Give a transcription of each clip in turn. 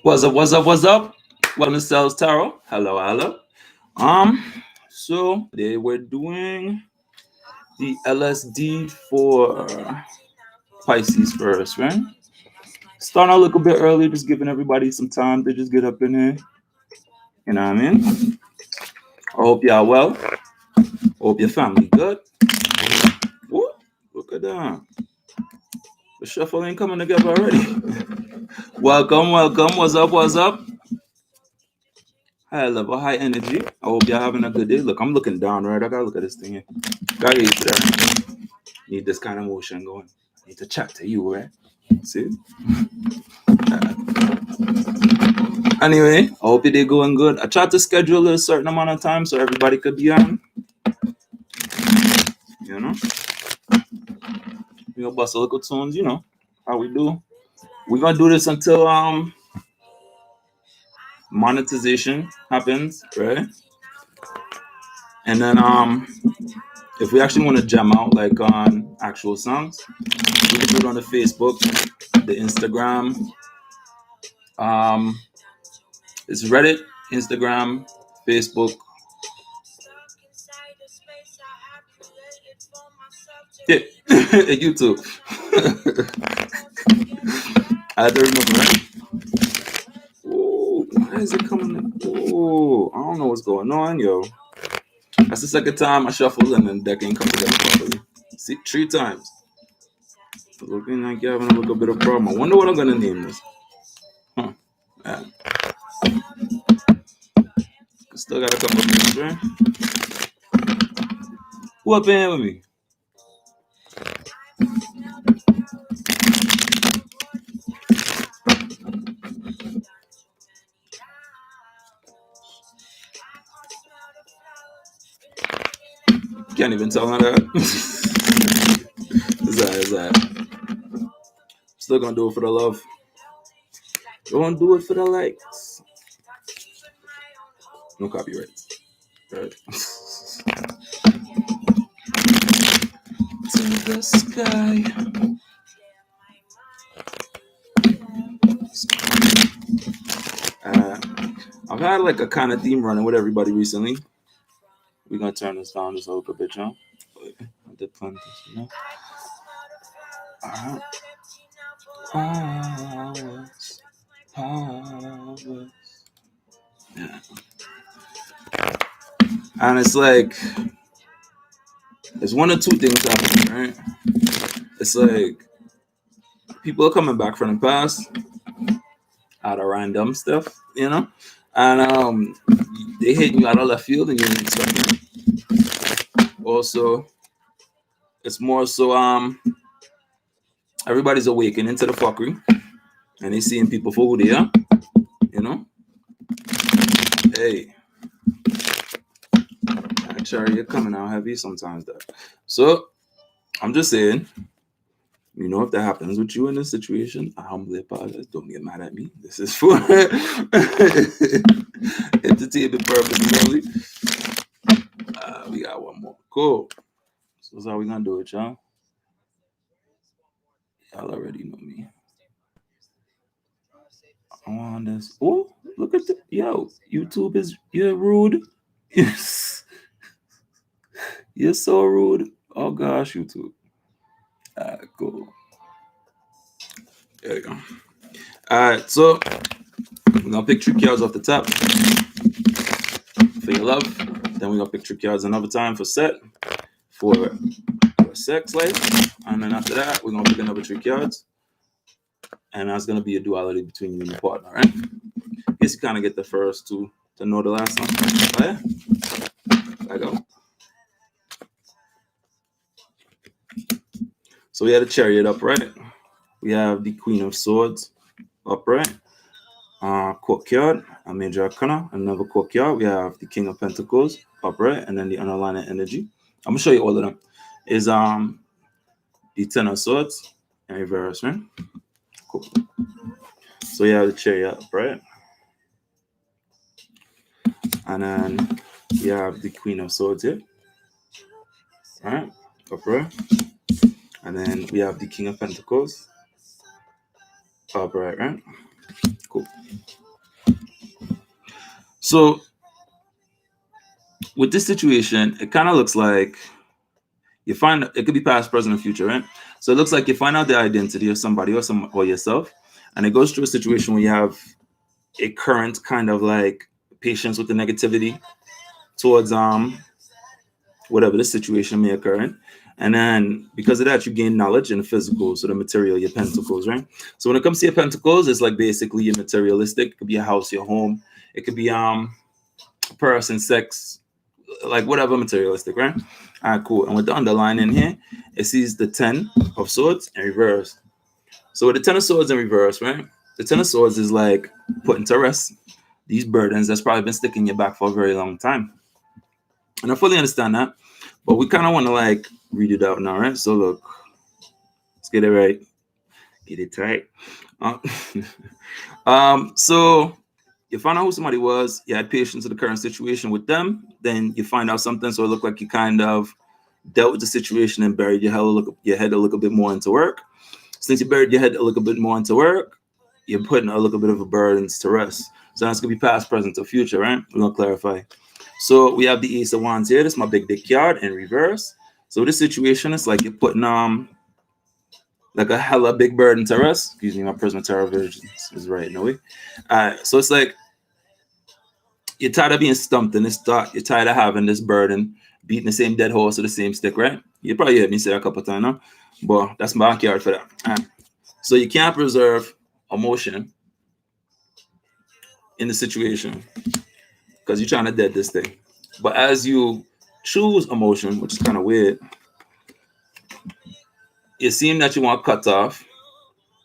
What's up? What's up? What's up? Welcome to Sales Tarot. Hello, hello. So today we're doing the LSD for Pisces first, right? Starting a little bit early, just giving everybody some time to just get up in here. You know what I mean? I hope y'all well. Hope your family good. Woo, look at that. The shuffle ain't coming together already. Welcome, welcome. What's up? What's up? High level, high energy. I hope y'all having a good day. Look, I'm looking down, right? I gotta look at this thing here. Gotta get used to that. Need this kind of motion going. Need to chat to you, right? See? Anyway, I hope your day going good. I tried to schedule a certain amount of time so everybody could be on. You know? We gonna bust a little tunes, you know how we do. We're gonna do this until monetization happens, right? And then if we actually want to jam out like on actual songs, we can do it on the Facebook, the Instagram, it's Reddit, Instagram, Facebook. Yeah, YouTube. I had to remember, right? Ooh, why is it coming? Ooh, I don't know what's going on, yo. That's the second time I shuffled and then deck ain't come together properly. See, 3 times. Looking like you're having a little bit of problem. I wonder what I'm gonna name this. Huh. Yeah. Still got a couple of things, right? Who up in here with me? Can't even tell none of that. Is that? Still gonna do it for the love. Gonna do it for the likes. No copyrights. Right. To the sky. I've had like a kind of theme running with everybody recently. We're gonna turn this down just a little bit, y'all. I did plan this, you know. Alright. Powers. Yeah. And it's like it's one or two things happening, right? It's like people are coming back from the past out of random stuff, you know, and they hit you out of left field and you didn't expect it. Also, it's more so everybody's awakening to the fuckery and they seeing people for who they are, you know. Hey, actually, you're coming out heavy sometimes, though. So I'm just saying. You know, if that happens with you in this situation, I humbly apologize. Don't get mad at me. This is for entertainment purposes only. We got one more. Cool. So that's how we gonna do it, y'all. Y'all already know me. I want this. Oh, look at the yo. YouTube is you're rude. You're so rude. Oh gosh, YouTube. Cool. There we go. Alright, so we're gonna pick 3 cards off the top for your love. Then we're gonna pick 3 cards another time for set for sex life. And then after that, we're gonna pick another 3 cards. And that's gonna be a duality between you and your partner, right? I guess you kind of get the first two to know the last one. Oh, yeah? I go. So we have the Chariot upright. We have the Queen of Swords upright. Courtyard, a major arcana, another courtyard. We have the King of Pentacles upright, and then the underlying energy. I'm gonna show you all of them. Is the Ten of Swords in reverse, right? Cool. So you have the Chariot upright, and then you have the Queen of Swords here, right? Upright, and then we have the King of Pentacles upright, right? Cool. So with this situation, it kind of looks like you find it could be past, present, or future, right? So it looks like you find out the identity of somebody or yourself, and it goes through a situation where you have a current kind of like patience with the negativity towards whatever the situation may occur in. And then because of that, you gain knowledge in the physical, so the material, your pentacles, right? So when it comes to your pentacles, it's like basically your materialistic. It could be a house, your home. It could be person, sex, like whatever materialistic, right? All right, cool. And with the underline in here, it sees the 10 of swords in reverse. So with the 10 of swords in reverse, right? The 10 of swords is like putting to rest these burdens that's probably been sticking in your back for a very long time. And I fully understand that, but we kind of want to like read it out now, right? So look, let's get it right, get it tight. Uh, so you found out who somebody was, you had patience with the current situation with them, then you find out something, so it looked like you kind of dealt with the situation and buried your head a little bit more into work. Since you buried your head a little bit more into work, you're putting a little bit of a burdens to rest. So that's gonna be past, present, or future, right? We're gonna clarify. So we have the Ace of Wands here. This is my big dick card in reverse. So this situation is like you're putting like a hella big burden to rest. Excuse me, my Prisma Tarot version is right in a way. So it's like you're tired of being stumped in this thought. You're tired of having this burden, beating the same dead horse with the same stick, right? You probably heard me say a couple times now, but that's my backyard for that. So you can't preserve emotion in the situation because you're trying to dead this thing. But as you choose emotion, which is kind of weird, you seem that you want to cut off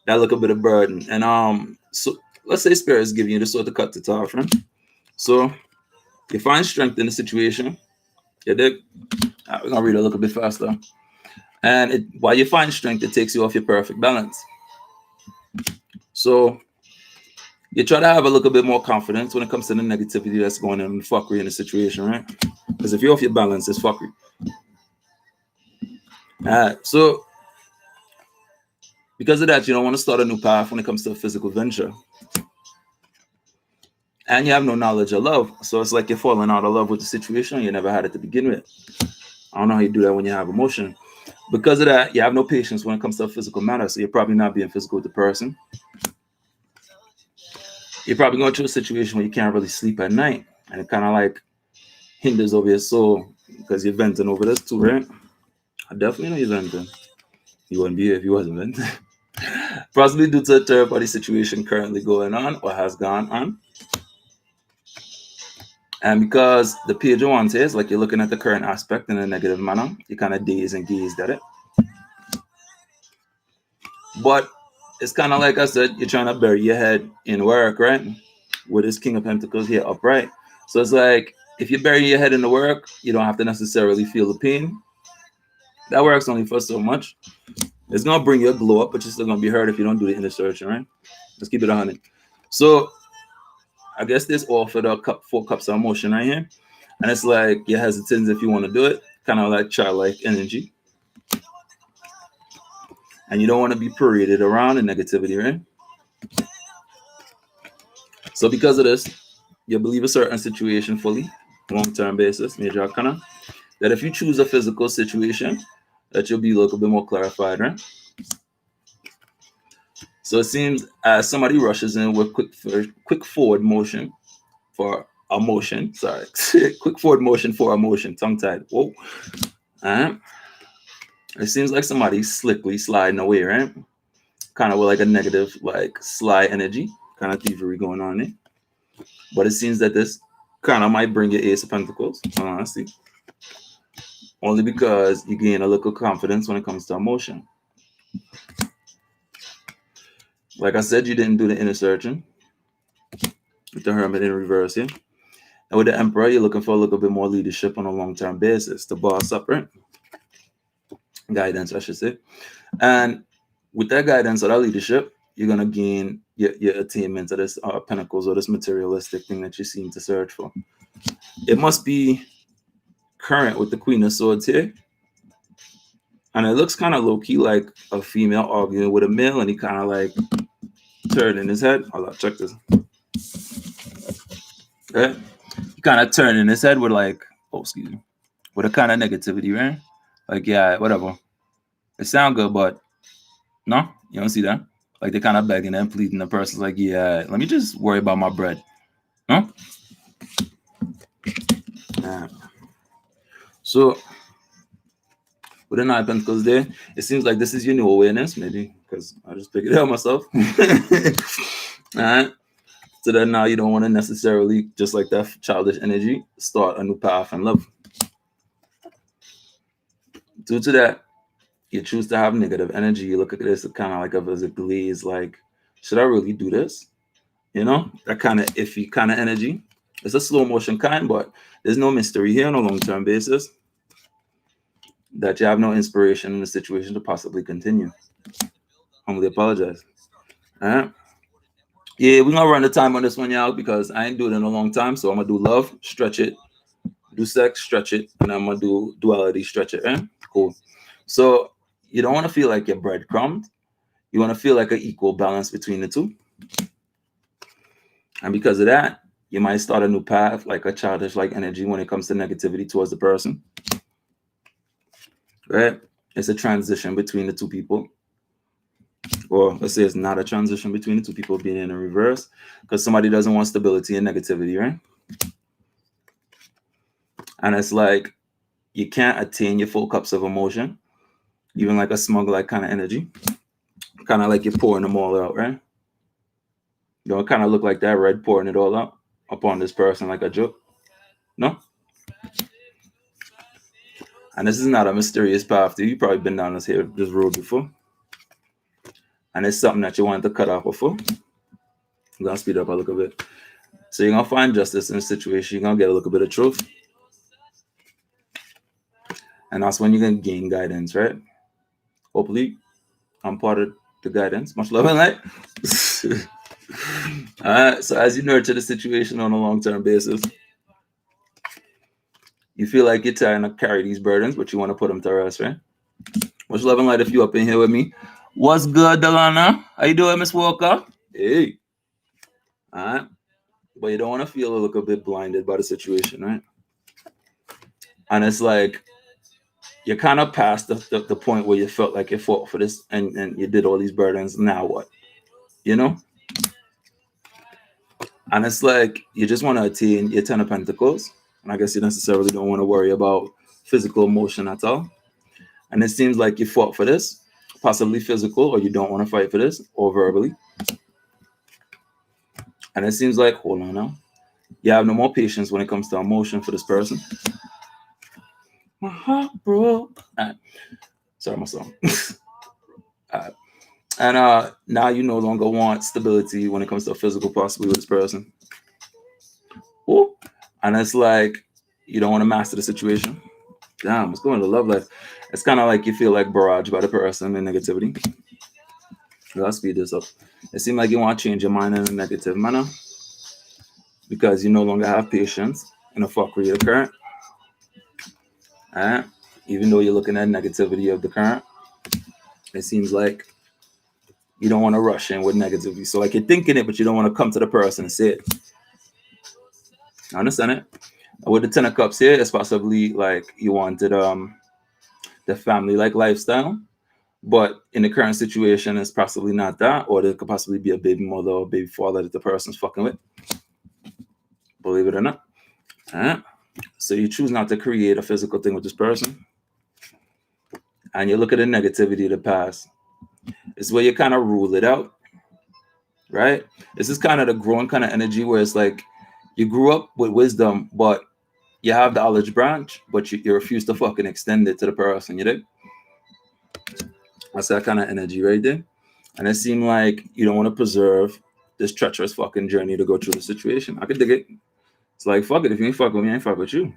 that little bit of burden. And so let's say spirit is giving you the sort to cut it off, right? So you find strength in the situation. You dig? We're gonna read a little bit faster. And while you find strength, it takes you off your perfect balance. So you try to have a little bit more confidence when it comes to the negativity that's going on and fuckery in the situation, right? Because if you're off your balance, it's fuckery. So because of that, you don't want to start a new path when it comes to a physical venture. And you have no knowledge of love. So it's like you're falling out of love with the situation you never had it to begin with. I don't know how you do that when you have emotion. Because of that, you have no patience when it comes to a physical matter. So you're probably not being physical with the person. You're probably going through a situation where you can't really sleep at night. And it kind of like hinders over your soul because you're venting over this too, right? I definitely know you're venting. You wouldn't be here if you wasn't venting. Possibly due to a third party situation currently going on or has gone on. And because the page of wands is like you're looking at the current aspect in a negative manner, you kind of daze and gaze at it. But it's kind of like I said, you're trying to bury your head in work, right? With this King of Pentacles here upright. So it's like if you bury your head in the work, you don't have to necessarily feel the pain. That works only for so much. It's gonna bring you a glow up, but you're still gonna be hurt if you don't do the inner searching, right? Let's keep it 100. So I guess this all for the 4 cups of emotion right here. And it's like you're hesitant if you want to do it, kind of like childlike energy. And you don't want to be paraded around in negativity, right? So because of this, you believe a certain situation fully, long-term basis, major arcana, that if you choose a physical situation, that you'll be a little bit more clarified, right? So it seems as somebody rushes in with quick forward motion for emotion, sorry, quick forward motion for emotion, tongue-tied, whoa. It seems like somebody's slickly sliding away, right? Kind of with like a negative, like sly energy, kind of thievery going on there. But it seems that this kind of might bring your Ace of Pentacles, honestly. Only because you gain a little confidence when it comes to emotion. Like I said, you didn't do the inner searching with the Hermit in reverse here. And with the Emperor, you're looking for a little bit more leadership on a long-term basis to boss up, right? Guidance, I should say. And with that guidance or that leadership, you're going to gain your attainment of this pentacles or this materialistic thing that you seem to search for. It must be current with the Queen of Swords here. And it looks kind of low-key like a female arguing with a male, and he kind of like turn in his head. Hold on, check this. Right? He kind of turn in his head with like, oh, excuse me, with a kind of negativity, right? Like, yeah, whatever. It sound good, but no, you don't see that. Like, they're kind of begging and pleading. The person's like, yeah, let me just worry about my bread. No? So, with the Nine Pentacles there, it seems like this is your new awareness, maybe, because I just picked it out myself. All right. So then now you don't want to necessarily, just like that childish energy, start a new path in love. Due to that, you choose to have negative energy. You look at this kind of like as a glaze, like, should I really do this? You know, that kind of iffy kind of energy. It's a slow motion kind, but there's no mystery here on a long-term basis that you have no inspiration in the situation to possibly continue. Humbly apologize. All right. Yeah, we're gonna run the time on this one, y'all, because I ain't doing it in a long time. So I'm gonna do love, stretch it, do sex, stretch it, and I'm gonna do duality, stretch it. Cool. So you don't want to feel like you're breadcrumbed. You want to feel like an equal balance between the two. And because of that, you might start a new path, like a childish like energy when it comes to negativity towards the person. Right? It's a transition between the two people. Or let's say it's not a transition between the two people being in a reverse, because somebody doesn't want stability and negativity, right? And it's like you can't attain your full cups of emotion, even like a smug like kind of energy. Kind of like you're pouring them all out, right? You know, it kind of look like that red pouring it all out upon this person like a joke. No? And this is not a mysterious path. You've probably been down this road before. And it's something that you want to cut off before. I'm going to speed up a little bit. So you're going to find justice in the situation. You're going to get a little bit of truth. And that's when you're going to gain guidance, right? Hopefully, I'm part of the guidance. Much love and light. All right. So as you nurture the situation on a long-term basis, you feel like you're trying to carry these burdens, but you want to put them to rest, right? Much love and light if you up in here with me. What's good, Delana? How you doing, Miss Walker? Hey. All right. But you don't want to feel a little bit blinded by the situation, right? And it's like you're kind of past the point where you felt like you fought for this and you did all these burdens. Now what? You know? And it's like you just want to attain your 10 of Pentacles. And I guess you necessarily don't want to worry about physical emotion at all. And it seems like you fought for this, possibly physical, or you don't want to fight for this, or verbally. And it seems like, hold on now, you have no more patience when it comes to emotion for this person. My heart broke. Sorry, my song. And now you no longer want stability when it comes to physical, possibly with this person. Ooh. And it's like you don't want to master the situation. Damn, what's going to love life? It's kind of like you feel like barraged by the person in negativity. I'll speed this up. It seems like you want to change your mind in a negative manner because you no longer have patience in a fuckery of the current. Even though you're looking at negativity of the current, it seems like you don't want to rush in with negativity. So like you're thinking it, but you don't want to come to the person and say it. I understand it. With the 10 of Cups here, it's possibly like you wanted the family like lifestyle, but in the current situation, it's possibly not that, or there could possibly be a baby mother or baby father that the person's fucking with. Believe it or not. So you choose not to create a physical thing with this person, and you look at the negativity of the past. It's where you kind of rule it out, right? This is kind of the growing kind of energy where it's like you grew up with wisdom, but you have the olive branch, but you refuse to fucking extend it to the person, you know? That's that kind of energy right there. And it seemed like you don't want to preserve this treacherous fucking journey to go through the situation. I could dig it. It's like, fuck it. If you ain't fuck with me, I ain't fuck with you.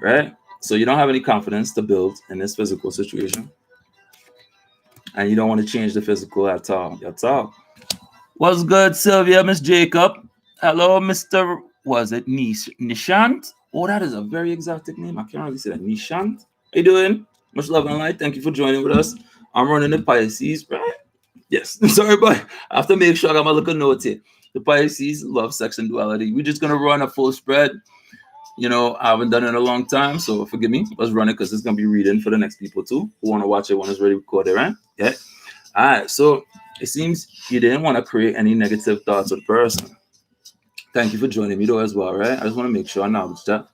Right? So you don't have any confidence to build in this physical situation. And you don't want to change the physical at all. That's all. What's good, Sylvia, Miss Jacob? Hello, Mr. Was it Nishant? Oh, that is a very exotic name. I can't really say that. Nishant? How you doing? Much love and light. Thank you for joining with us. I'm running the Pisces, right? Yes, sorry, but I have to make sure I got my little note here. The Pisces love sex and duality. We're just gonna run a full spread. I haven't done it in a long time, so forgive me. Let's run it because it's gonna be reading for the next people too who want to watch it when it's ready recorded, right? Yeah. All right. So it seems you didn't want to create any negative thoughts with the person. Thank you for joining me though as well, right? I just want to make sure I acknowledge that.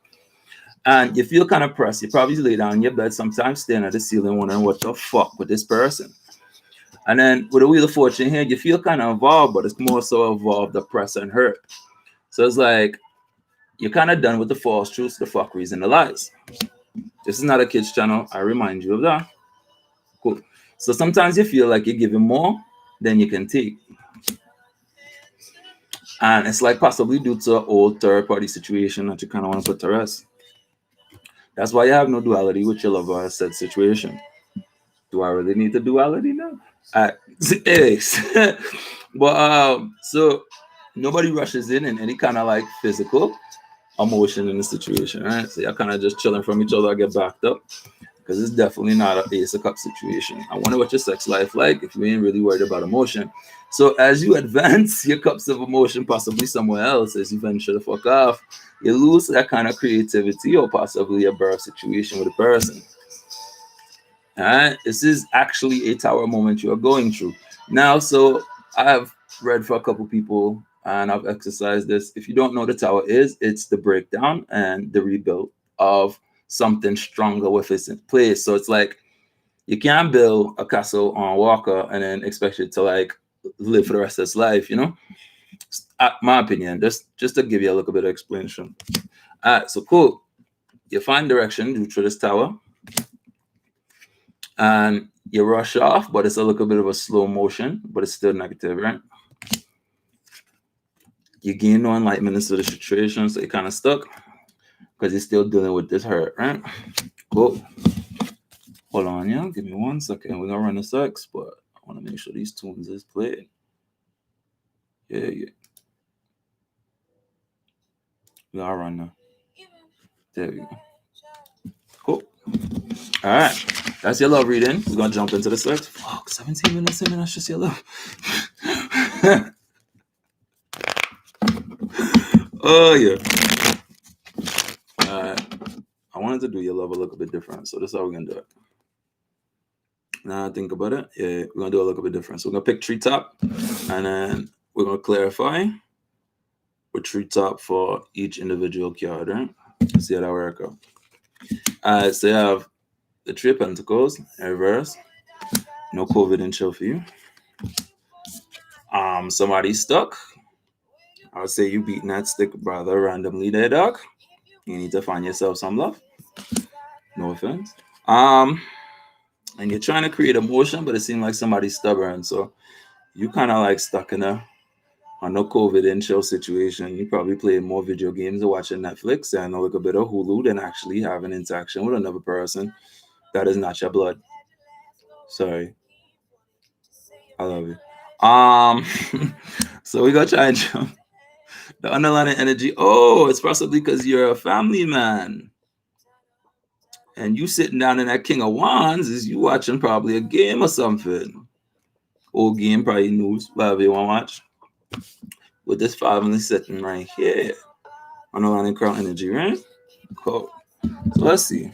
And you feel kind of pressed. You probably lay down in your bed sometimes, staring at the ceiling, wondering what the fuck with this person. And then with the Wheel of Fortune here, you feel kind of involved, but it's more so involved, depressed, and hurt. So it's like you're kind of done with the false truths, the fuckeries, and the lies. This is not a kids channel. I remind you of that. Cool. So sometimes you feel like you're giving more than you can take. And it's like possibly due to an old third party situation that you kind of want to put to rest. That's why you have no duality with your lover in said situation. Do I really need the duality now? It is. But so nobody rushes in any kind of like physical emotion in the situation, right? So you're kind of just chilling from each other, get backed up. Because it's definitely not a Ace of Cups situation. I wonder what your sex life like if you ain't really worried about emotion. So as you advance your cups of emotion, possibly somewhere else, as you venture the fuck off, you lose that kind of creativity or possibly a birth situation with a person. All right, this is actually a tower moment you are going through now. So I've read for a couple people and I've exercised this. If you don't know what the tower is, it's the breakdown and the rebuild of something stronger with its place. So it's like you can't build a castle on Walker and then expect it to like live for the rest of its life, my opinion, just to give you a little bit of explanation. All right, so cool. You find direction due to this tower and you rush off, but it's a little bit of a slow motion, but it's still negative, right? You gain no enlightenment into the situation, so you're kind of stuck because you're still dealing with this hurt, right? Cool. Hold on, yeah. Give me 1 second. We're gonna run the sex, but I want to make sure these tunes is played. Yeah. We gotta run now. There we go. Cool. All right. That's your love reading. We're gonna jump into the sex. Fuck, 17 minutes in and that's just your love. Oh yeah. All right. I wanted to do your love a little bit different, so this is how we're gonna do it. Now I think about it, yeah, we're gonna do a little bit different. So we're gonna pick treetop, and then we're gonna clarify with treetop for each individual card, right? Let's see how that works out. All right, so you have the Three of Pentacles in reverse. No COVID and chill for you. Somebody's stuck. I would say you beating that stick rather randomly there, dog. You need to find yourself some love. No offense. And you're trying to create emotion, but it seems like somebody's stubborn. So you kind of like stuck in a on no COVID and chill situation. You probably play more video games or watching Netflix and a little bit of Hulu than actually have an interaction with another person that is not your blood. Sorry. I love you. So we gotta try and jump the underlying energy. Oh, it's possibly because you're a family man. And you sitting down in that King of Wands is you watching probably a game or something. Old game, probably news, whatever you want to watch. With this family sitting right here. Underlying crown energy, right? Cool. So let's see.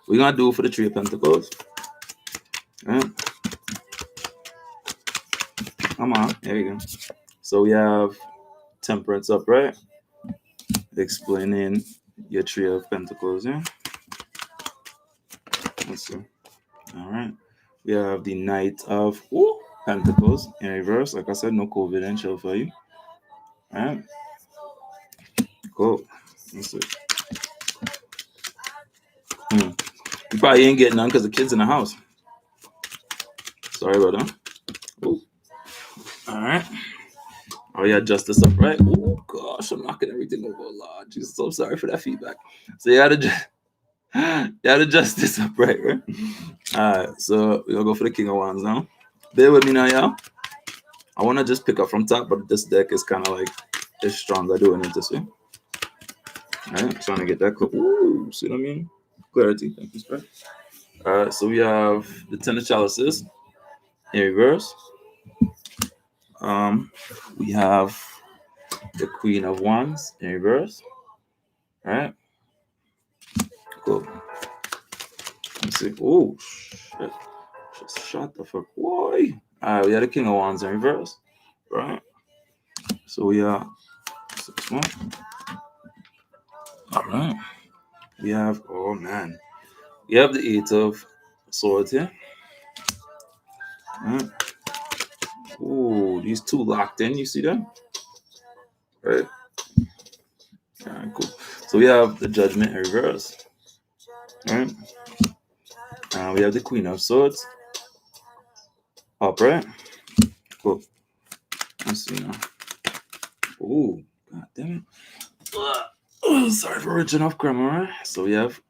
We're gonna do for the Three of Pentacles. Right? Come on, there you go. So we have Temperance up, right? Explaining your Three of Pentacles, yeah. Let's see. All right. We have the Knight of Pentacles in reverse. Like I said, no COVID and chill for you. All right. Cool. Let's see. You probably ain't getting none because the kid's in the house. Sorry about that. Ooh. All right. Oh yeah, Justice up, right? Oh gosh, I'm knocking everything over a lot. Jesus, so sorry for that feedback. So you had to Justice up, right? All right. So we're gonna go for the King of Wands now. Bear with me now, y'all. I want to just pick up from top, but this deck is kind of like it's stronger doing it this way. All right, trying to get that clear. Ooh, see what I mean? Clarity. Thank you, Spirit. All right, so we have the Ten of Chalices in reverse. We have the Queen of Wands in reverse. All right, cool. Let's see. Oh shit! Just shut the fuck. Why? All right, we have the King of Wands in reverse. Right. So we are 6-1. All right. We have, oh man, we have the Eight of Swords here. Right. Ooh, these two locked in. You see them? Right. All right, cool. So we have the Judgment in reverse. Right. We have the Queen of Swords upright. Cool. Let's see now. Ooh, god damn it. Sorry for reaching off camera. Right? So we have,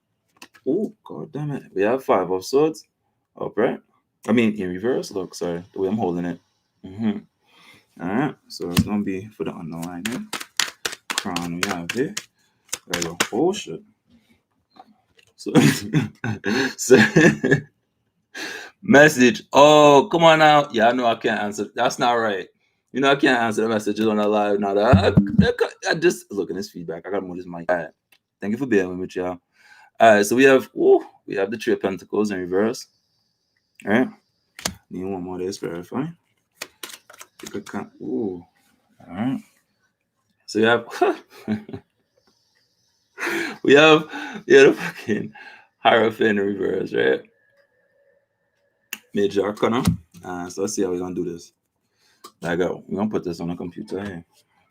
oh god damn it. We have Five of Swords upright. I mean in reverse. Look, sorry, the way I'm holding it. All right. So it's gonna be for the underline here. Crown we have here. There you go. Oh shit. So, so message. Oh, come on now. Yeah, I know I can't answer. That's not right. You know I can't answer the messages on the live now. I just look at this feedback. I gotta move this mic. All right. Thank you for being with me, y'all. All right. So we have the Three of Pentacles in reverse. All right. Need one more. This verify. Ooh. All right. So you have we have the fucking Hierophant in reverse, right? Major Arcana. So let's see how we're gonna do this. We're gonna put this on the computer here.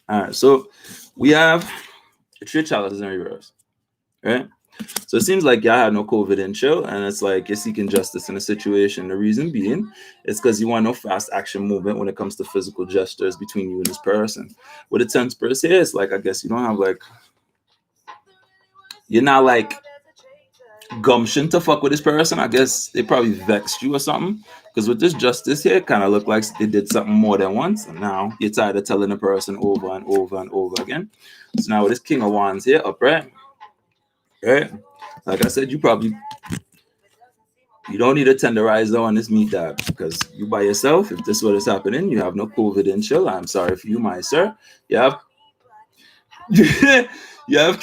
All right, so we have the Three Chalices in reverse, right? So it seems like y'all had no COVID in chill, and it's like you're seeking justice in a situation. The reason being is because you want no fast action movement when it comes to physical gestures between you and this person. With the 10th Spirit here, it's like I guess you don't have like you're not like gumption to fuck with this person. I guess they probably vexed you or something. Because with this justice here, kind of look like they did something more than once. And now you're tired of telling the person over and over and over again. So now with this King of Wands here upright, right? Like I said, you don't need a tenderizer on this meat dab because you by yourself. If this is what is happening, you have no COVID in chill. I'm sorry for you, my sir. You have you have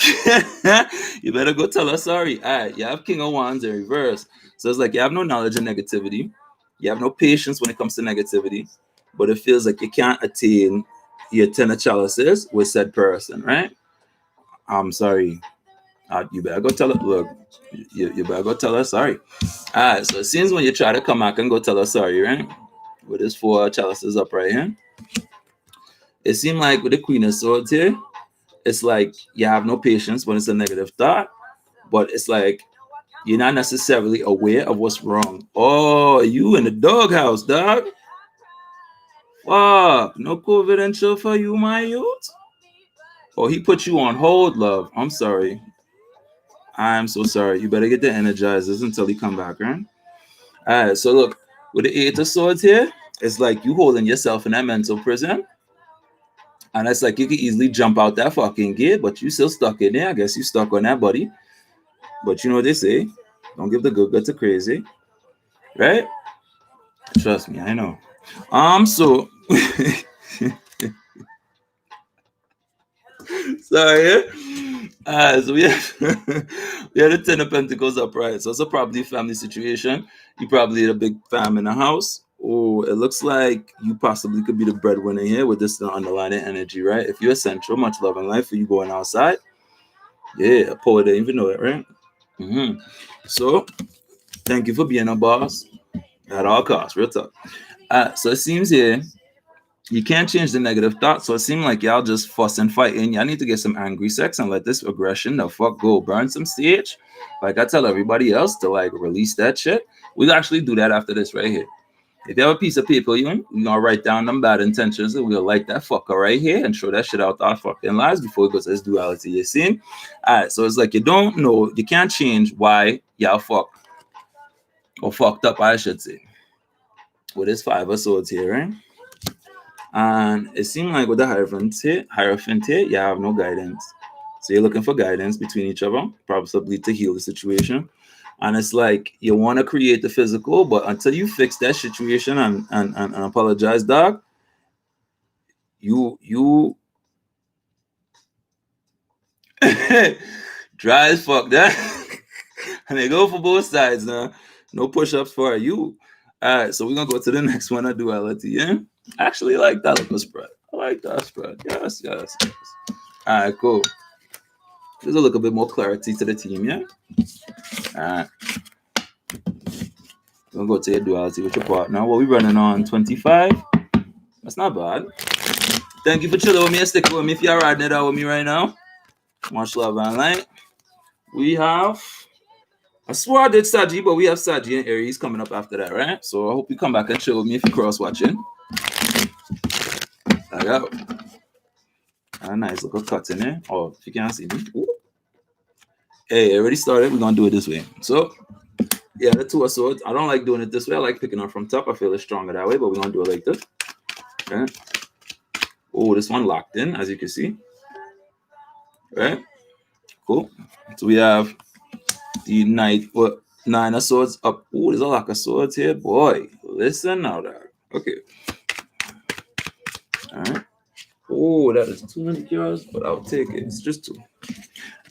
you better go tell her sorry. All right, you have King of Wands in reverse. So it's like you have no knowledge of negativity. You have no patience when it comes to negativity, but it feels like you can't attain your 10 of chalices with said person, right? I'm sorry. You better go tell her. Look, you better go tell her sorry. All right, so it seems when you try to come back and go tell her sorry, right? With this 4 chalices up right here, it seemed like with the Queen of Swords here, it's like you have no patience when it's a negative thought, but it's like you're not necessarily aware of what's wrong. Oh, you in the doghouse, dog. Fuck, no COVID and chill for you, my youth. Oh, he put you on hold, love. I'm sorry. I'm so sorry. You better get the energizers until he come back, right? All right, so look, with the 8 of Swords here, it's like you holding yourself in that mental prison. And it's like you can easily jump out that fucking gate, but you still stuck in there. I guess you stuck on that body. But you know what they say? Don't give the good to crazy. Right? Trust me, I know. So sorry. So we have we had the 10 of Pentacles upright. So it's a probably family situation. You probably had a big fam in the house. Oh, it looks like you possibly could be the breadwinner here with this underlying energy, right? If you're essential, much love in life for you going outside. Yeah, a poet didn't even know it, right? So thank you for being a boss at all costs. Real talk. So it seems here you can't change the negative thoughts. So it seems like y'all just fuss and fighting. Y'all need to get some angry sex and let this aggression the fuck go. Burn some stage. Like I tell everybody else to like release that shit. We'll actually do that after this right here. If you have a piece of paper, we're gonna write down them bad intentions and we'll light that fucker right here and show that shit out our fucking lives before it goes as duality. You see? Alright, so it's like you don't know, you can't change why y'all fuck or fucked up, I should say. With this 5 of Swords here, right? And it seemed like with the Hierophant here, you have no guidance. So you're looking for guidance between each other, probably to heal the situation. And it's like you want to create the physical, but until you fix that situation and apologize, dog, you dry as fuck that. And they go for both sides now. No push-ups for you. All right, so we're gonna go to the next one of duality. Yeah, I actually like that little spread. I like that spread. Yes, yes, yes. All right, cool. There's a little bit more clarity to the team. Yeah. All right, we're gonna go to your duality with your partner. What we running on 25? That's not bad. Thank you for chilling with me and sticking with me. If you're riding it out with me right now, much love and light. We have. I swore I did Saji, but we have Saji and Aries coming up after that, right? So I hope you come back and chill with me if you're cross watching. I got a nice little cut in there. Oh, if you can't see me. Ooh. Hey, already started. We're gonna do it this way. So yeah, the two of swords. I don't like doing it this way. I like picking up from top. I feel it's stronger that way, but we're gonna do it like this. Okay. Oh, this one locked in, as you can see. Right? Cool. So we have the nine of swords up. Oh, there's a lot of swords here. Boy, listen now, dog. Okay. All right. Oh, that is too many cards, but I'll take it. It's just two.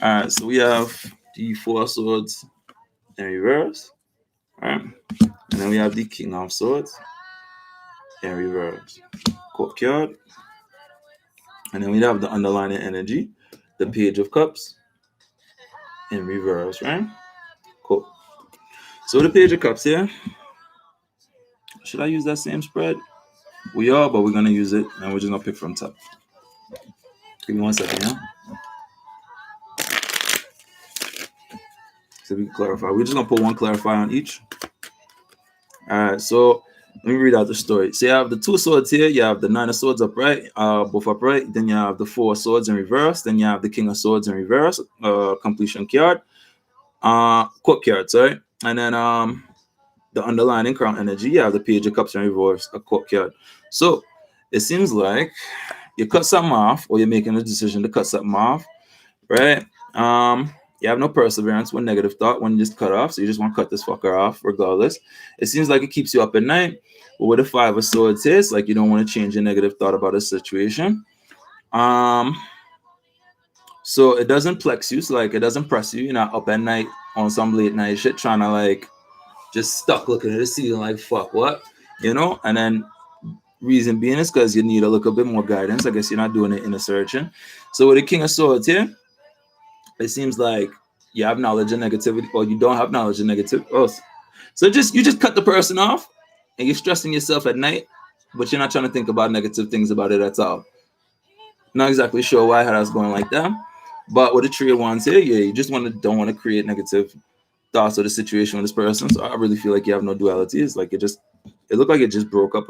All right, so we have the four of swords in reverse. All right. And then we have the king of swords in reverse. Court card. And then we have the underlining energy, the page of cups in reverse, right? Cool. So the page of cups here. Should I use that same spread? We are, but we're gonna use it and we're just gonna pick from top. Give me 1 second, yeah. So we can clarify. We're just gonna put one clarify on each. All right, so let me read out the story. So you have the two swords here. You have the nine of swords upright, both upright. Then you have the four of swords in reverse. Then you have the king of swords in reverse, completion card, court card, sorry. And then the underlining crown energy. You have the page of cups in reverse, a court card. So it seems like you cut something off, or you're making a decision to cut something off, right? You have no perseverance with negative thought when you just cut off, so you just want to cut this fucker off regardless. It seems like it keeps you up at night. But with the five of swords, it's like you don't want to change your negative thought about a situation. So it doesn't plex you, so like it doesn't press you. You're not up at night on some late night shit trying to like just stuck looking at the ceiling like fuck what, And then reason being is because you need a little bit more guidance. I guess you're not doing it in a searching. So with the king of swords here, it seems like you have knowledge of negativity, or you don't have knowledge of negativity. Oh, so you just cut the person off, and you're stressing yourself at night, but you're not trying to think about negative things about it at all. Not exactly sure why I was going like that, but with the three of wands here, yeah, you just don't want to create negative thoughts of the situation with this person. So I really feel like you have no duality. It's like it looked like it just broke up.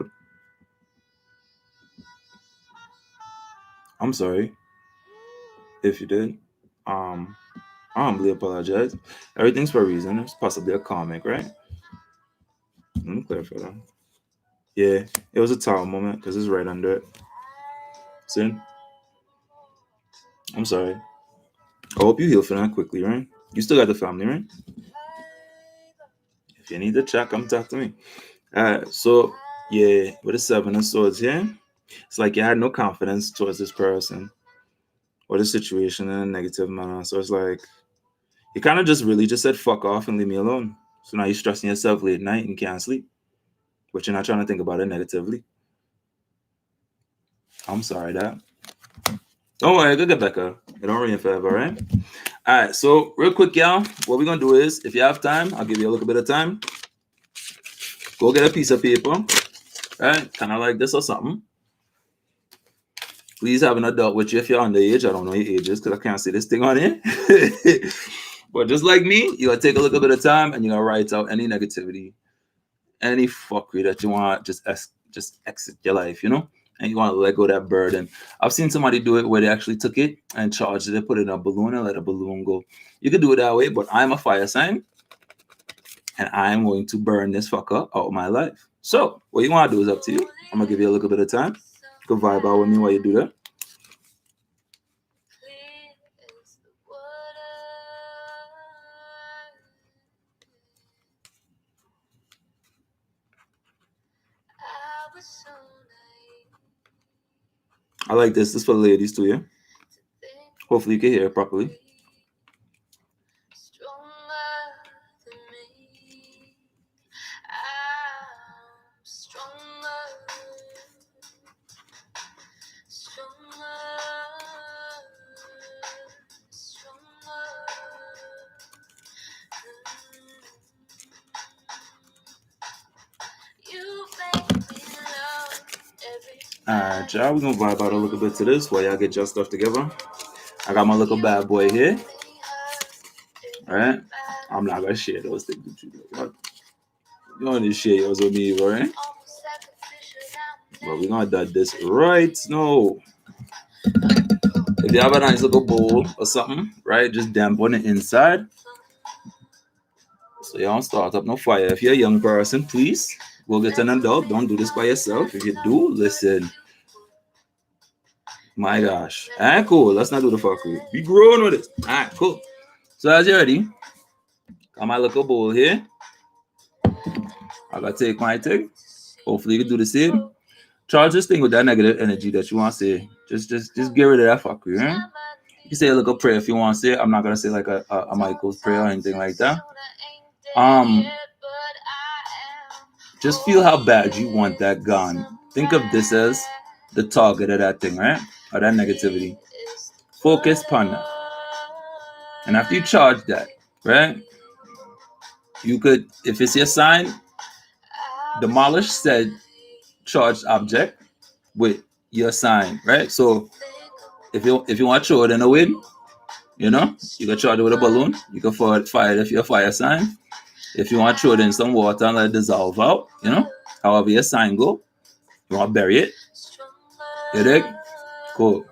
I'm sorry if you did. I humbly apologize. Everything's for a reason. It's possibly a comic, right? Let me clarify that. Yeah, it was a tower moment because it's right under it. See? I'm sorry. I hope you heal from that quickly, right? You still got the family, right? If you need to check, come talk to me. Alright, so yeah, with the seven of swords here, it's like you had no confidence towards this person or the situation in a negative manner. So it's like you kind of just really just said fuck off and leave me alone. So now you're stressing yourself late night and can't sleep, but you're not trying to think about it negatively. I'm sorry, that. Don't worry, go get back up. It don't rain forever, right? All right, so real quick, y'all, what we're gonna do is, if you have time, I'll give you a little bit of time. Go get a piece of paper, right? Kind of like this or something. Please have an adult with you if you're underage. I don't know your ages because I can't see this thing on here. But just like me, you gotta take a little bit of time and you're gonna write out any negativity, any fuckery that you want, just exit your life, And you want to let go of that burden. I've seen somebody do it where they actually took it and charged it, put it in a balloon and let a balloon go. You could do it that way, but I'm a fire sign and I'm going to burn this fucker out of my life. So what you want to do is up to you. I'm gonna give you a little bit of time. You can vibe out with me while you do that. I like this. This is for the ladies too, yeah? Hopefully you can hear it properly. Alright, y'all, we're gonna vibe out a little bit to this while y'all get your stuff together. I got my little bad boy here. Alright? I'm not gonna share those things with you. What? You don't need to share yours with me, right? But we're gonna do this right now. If you have a nice little bowl or something, right? Just damp on the inside. So you don't start up no fire. If you're a young person, please go get an adult. Don't do this by yourself. If you do, listen. My gosh. Alright, cool. Let's not do the fuckery. Be grown with it. Alright, cool. So as you're ready, got my little bowl here. I gotta take my thing. Hopefully you can do the same. Charge this thing with that negative energy that you want to say. Just get rid of that fuckery, right? You can say a little prayer if you want to say it. I'm not gonna say like a Michael's prayer or anything like that. Just feel how bad you want that gone. Think of this as the target of that thing, right? Or that negativity. Focus upon that. And after you charge that, right? You could, if it's your sign, demolish said charged object with your sign, right? So if you want to throw it in the wind, you know, you can charge it with a balloon. You can fire it if you're a fire sign. If you want to throw it in some water and let it dissolve out, you know, however your sign go, you want to bury it. You dig? Cool.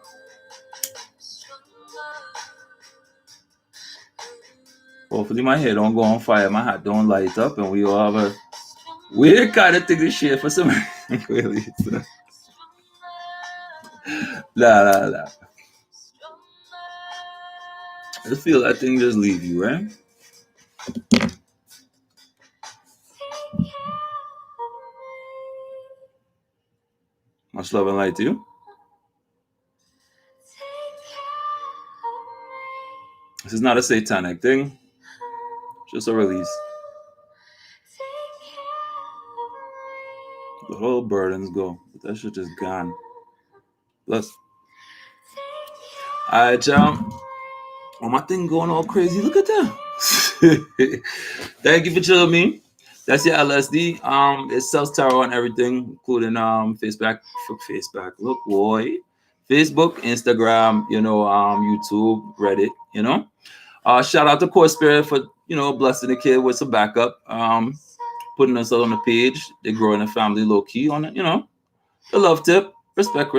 Hopefully my hair don't go on fire, my hat don't light up, and we all have a weird kind of thing to share for some really. La. I just feel that thing just leave you, right? Much love and light to you. This is not a satanic thing. Just a release. The whole burdens go. But that shit is gone. Bless. Alright, y'all. Oh, my thing going all crazy. Look at that. Thank you for chilling me. That's your LSD. It sells tarot and everything, including Facebook. Look, boy. Facebook, Instagram, you know, YouTube, Reddit, you know. Shout out to Core Spirit for, you know, blessing the kid with some backup. Putting us on the page. They're growing a family low key on it, you know. The love tip. Respect.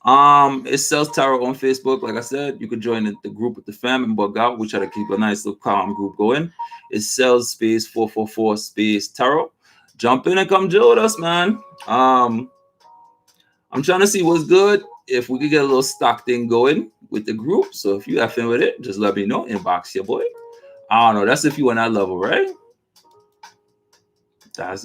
It sells tarot on Facebook. Like I said, you could join the group with the fam and bug out. We try to keep a nice little calm group going. It sells space 444 space tarot. Jump in and come join with us, man. I'm trying to see what's good. If we could get a little stock thing going with the group. So if you effing with it, just let me know. Inbox your boy. I don't know. That's if you on that level, right? That's on.